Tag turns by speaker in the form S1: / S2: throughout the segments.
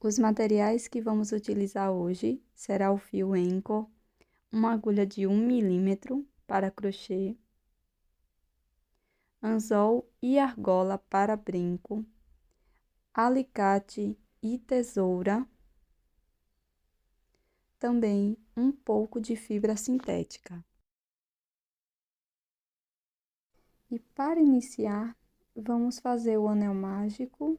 S1: Os materiais que vamos utilizar hoje será o fio Anchor, uma agulha de 1 mm para crochê, anzol e argola para brinco, alicate e tesoura, também um pouco de fibra sintética. E para iniciar, vamos fazer o anel mágico.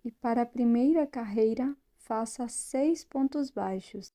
S1: E para a primeira carreira, faça 6 pontos baixos.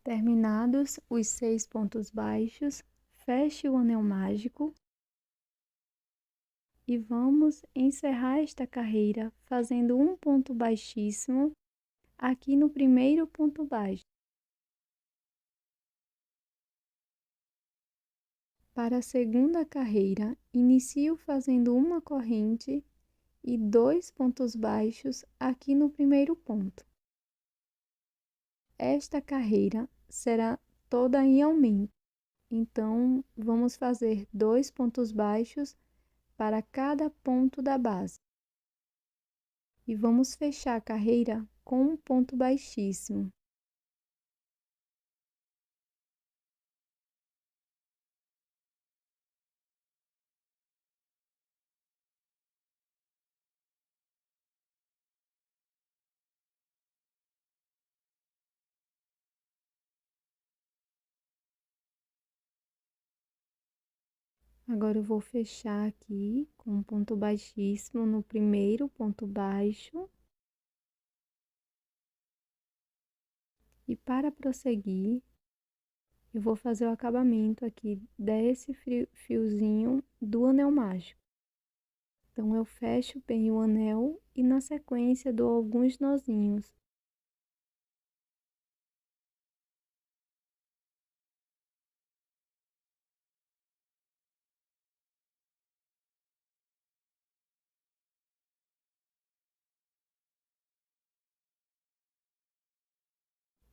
S1: Terminados os 6 pontos baixos, feche o anel mágico e vamos encerrar esta carreira fazendo um ponto baixíssimo aqui no primeiro ponto baixo. Para a segunda carreira, inicio fazendo uma corrente e 2 pontos baixos aqui no primeiro ponto. Esta carreira será toda em aumento, então vamos fazer 2 pontos baixos para cada ponto da base. E vamos fechar a carreira com um ponto baixíssimo. Agora eu vou fechar aqui com um ponto baixíssimo no primeiro ponto baixo. E para prosseguir, eu vou fazer o acabamento aqui desse fiozinho do anel mágico. Então, eu fecho bem o anel e na sequência dou alguns nozinhos.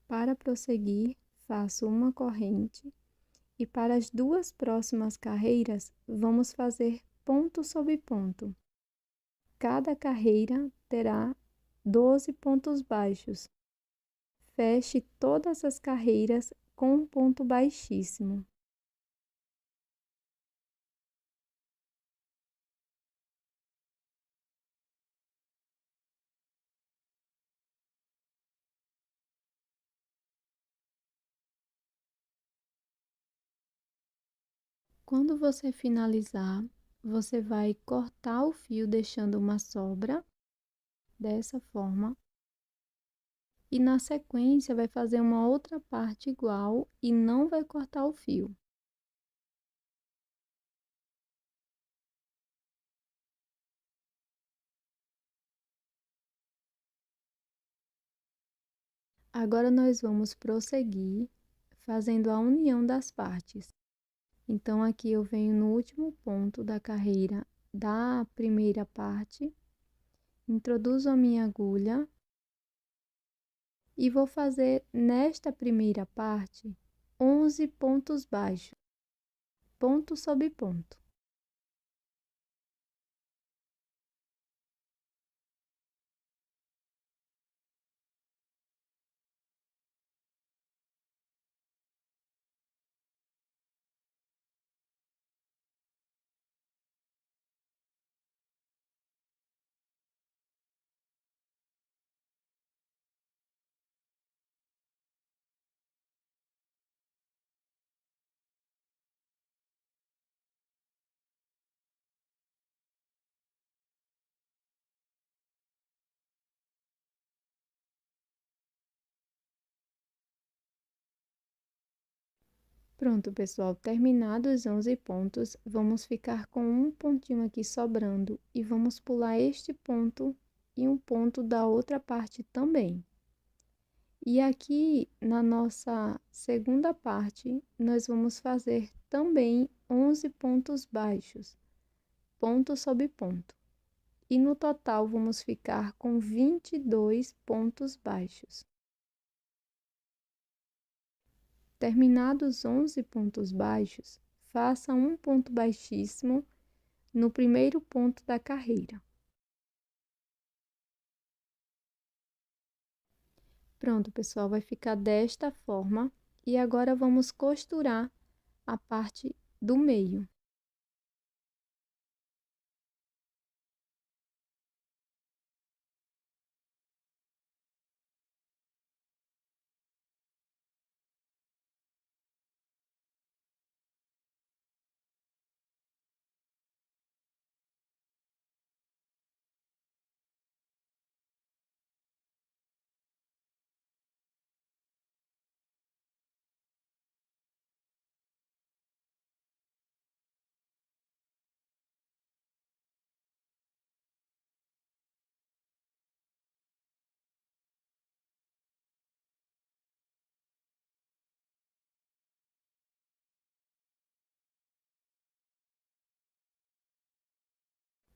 S1: Para prosseguir, faço uma corrente e para as duas próximas carreiras, vamos fazer ponto sobre ponto. Cada carreira terá 12 pontos baixos. Feche todas as carreiras com um ponto baixíssimo. Quando você finalizar, você vai cortar o fio deixando uma sobra, dessa forma. E na sequência vai fazer uma outra parte igual e não vai cortar o fio. Agora nós vamos prosseguir fazendo a união das partes. Então, aqui eu venho no último ponto da carreira da primeira parte, introduzo a minha agulha e vou fazer nesta primeira parte 11 pontos baixos, ponto sobre ponto. Pronto, pessoal, terminados os 11 pontos, vamos ficar com um pontinho aqui sobrando e vamos pular este ponto e um ponto da outra parte também. E aqui na nossa segunda parte, nós vamos fazer também 11 pontos baixos, ponto sobre ponto. E no total vamos ficar com 22 pontos baixos. Terminados 11 pontos baixos, faça um ponto baixíssimo no primeiro ponto da carreira. Pronto, pessoal, vai ficar desta forma. E agora vamos costurar a parte do meio.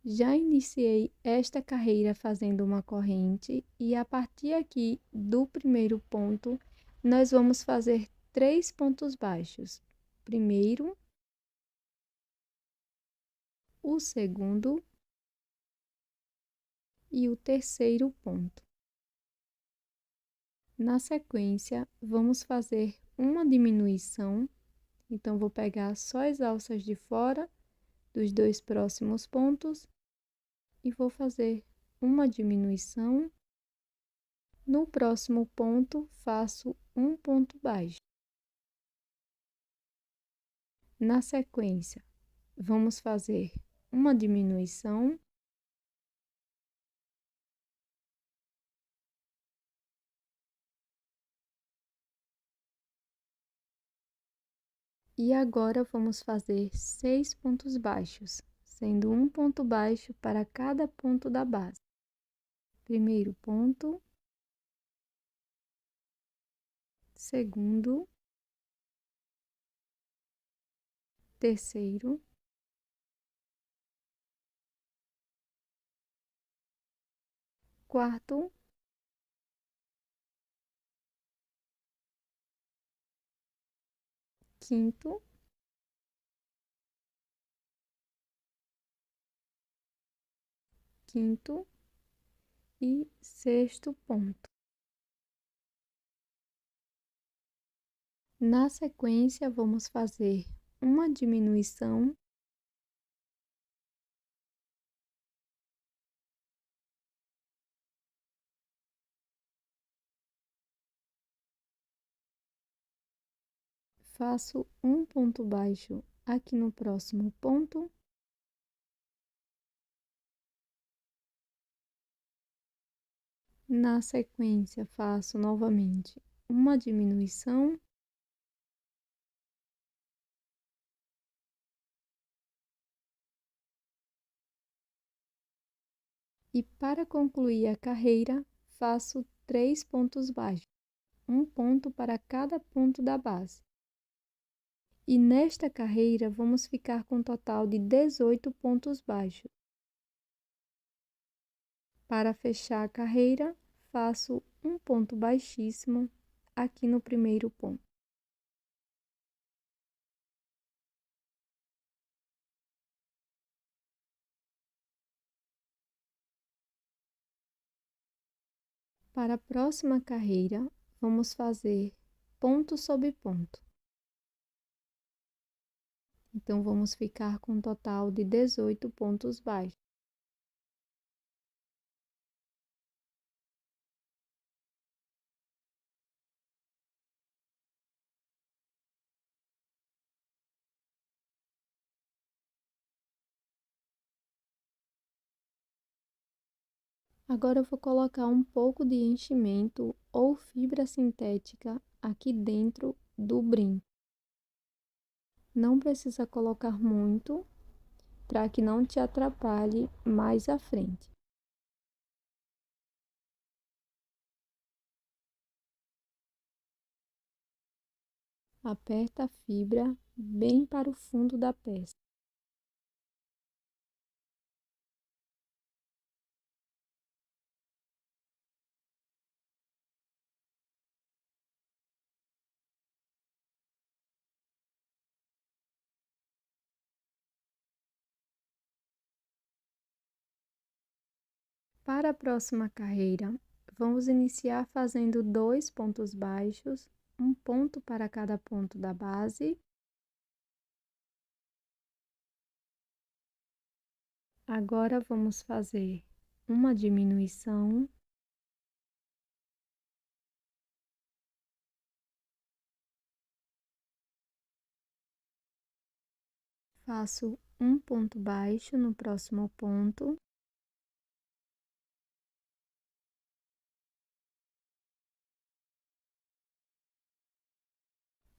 S1: Já iniciei esta carreira fazendo uma corrente e a partir aqui do primeiro ponto, nós vamos fazer 3 pontos baixos. Primeiro, o segundo e o terceiro ponto. Na sequência, vamos fazer uma diminuição, então vou pegar só as alças de fora dos 2 próximos pontos e vou fazer uma diminuição. No próximo ponto, faço um ponto baixo. Na sequência, vamos fazer uma diminuição. E agora vamos fazer 6 pontos baixos, sendo um ponto baixo para cada ponto da base. Primeiro ponto, segundo, terceiro, quarto, quinto, quinto e sexto ponto. Na sequência, vamos fazer uma diminuição. Faço um ponto baixo aqui no próximo ponto. Na sequência, faço novamente uma diminuição. E para concluir a carreira, faço 3 pontos baixos, um ponto para cada ponto da base. E nesta carreira, vamos ficar com um total de 18 pontos baixos. Para fechar a carreira, faço um ponto baixíssimo aqui no primeiro ponto. Para a próxima carreira, vamos fazer ponto sobre ponto. Então, vamos ficar com um total de 18 pontos baixos. Agora eu vou colocar um pouco de enchimento ou fibra sintética aqui dentro do brinco. Não precisa colocar muito para que não te atrapalhe mais à frente. Aperta a fibra bem para o fundo da peça. Para a próxima carreira, vamos iniciar fazendo 2 pontos baixos, um ponto para cada ponto da base. Agora vamos fazer uma diminuição. Faço um ponto baixo no próximo ponto.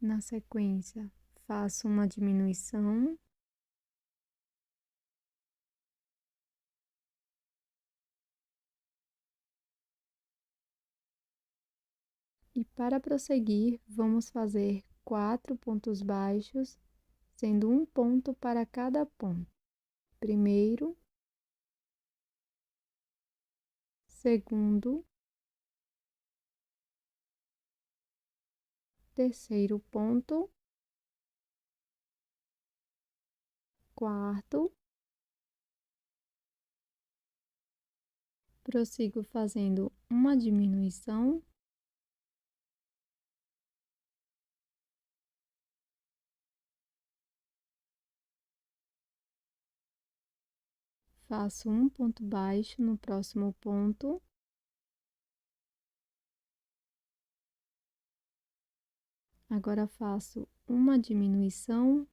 S1: Na sequência, faço uma diminuição. E para prosseguir, vamos fazer 4 pontos baixos, sendo um ponto para cada ponto. Primeiro, segundo, terceiro ponto, quarto. Prossigo fazendo uma diminuição. Faço um ponto baixo no próximo ponto. Agora faço uma diminuição.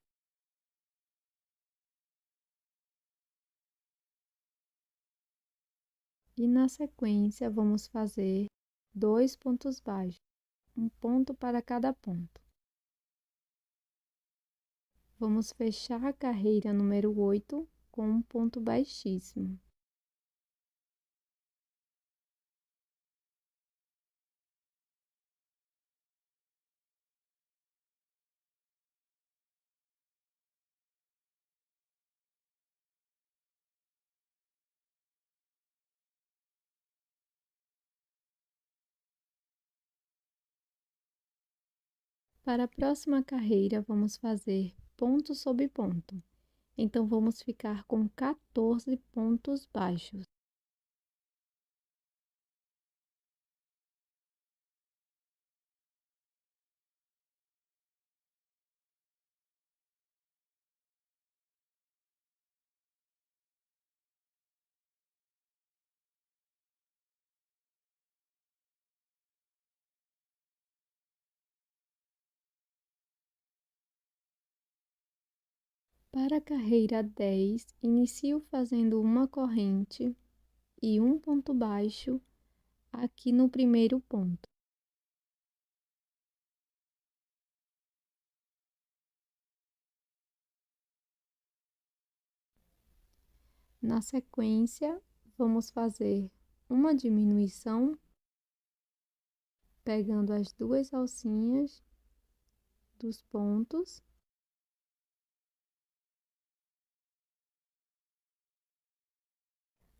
S1: E na sequência, vamos fazer 2 pontos baixos, um ponto para cada ponto. Vamos fechar a carreira número 8 com um ponto baixíssimo. Para a próxima carreira, vamos fazer ponto sobre ponto. Então, vamos ficar com 14 pontos baixos. Para a carreira 10, inicio fazendo uma corrente e um ponto baixo aqui no primeiro ponto. Na sequência, vamos fazer uma diminuição, pegando as 2 alcinhas dos pontos.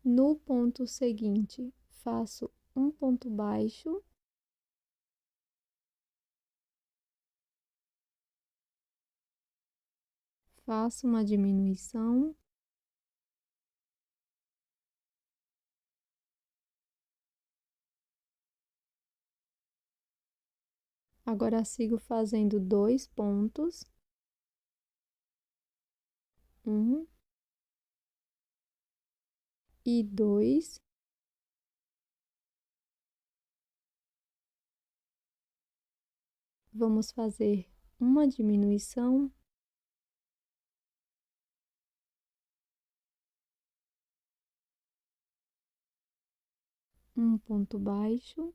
S1: No ponto seguinte, faço um ponto baixo. Faço uma diminuição. Agora, sigo fazendo 2 pontos. Um e 2. Vamos fazer uma diminuição. Um ponto baixo.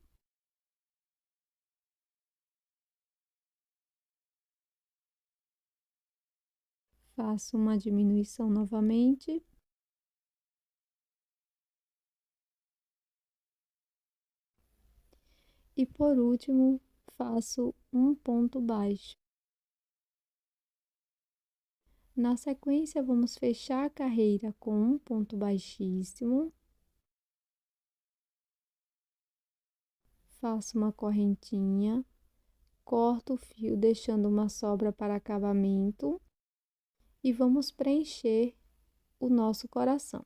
S1: Faço uma diminuição novamente. E por último, faço um ponto baixo. Na sequência, vamos fechar a carreira com um ponto baixíssimo. Faço uma correntinha, corto o fio deixando uma sobra para acabamento e vamos preencher o nosso coração.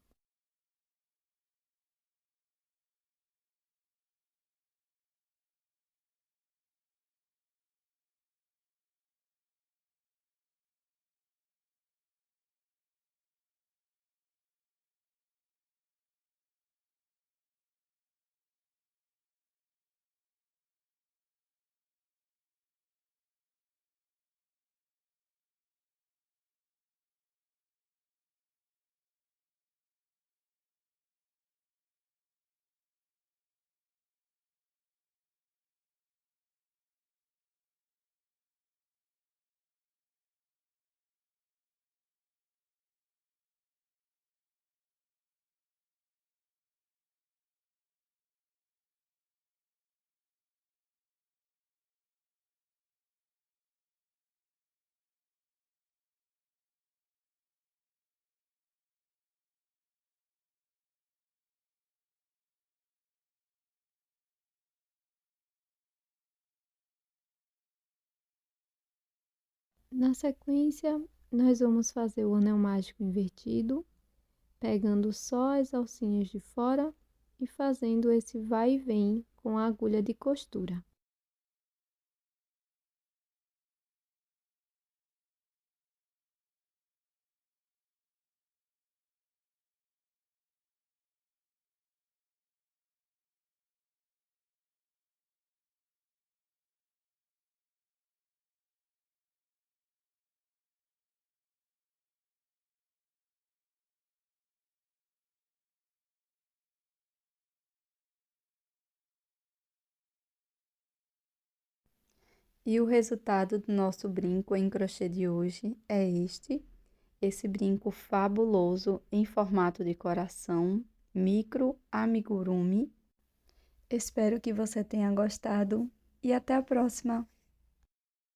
S1: Na sequência, nós vamos fazer o anel mágico invertido, pegando só as alcinhas de fora e fazendo esse vai e vem com a agulha de costura.
S2: E o resultado do nosso brinco em crochê de hoje é esse brinco fabuloso em formato de coração, micro amigurumi. Espero que você tenha gostado e até a próxima!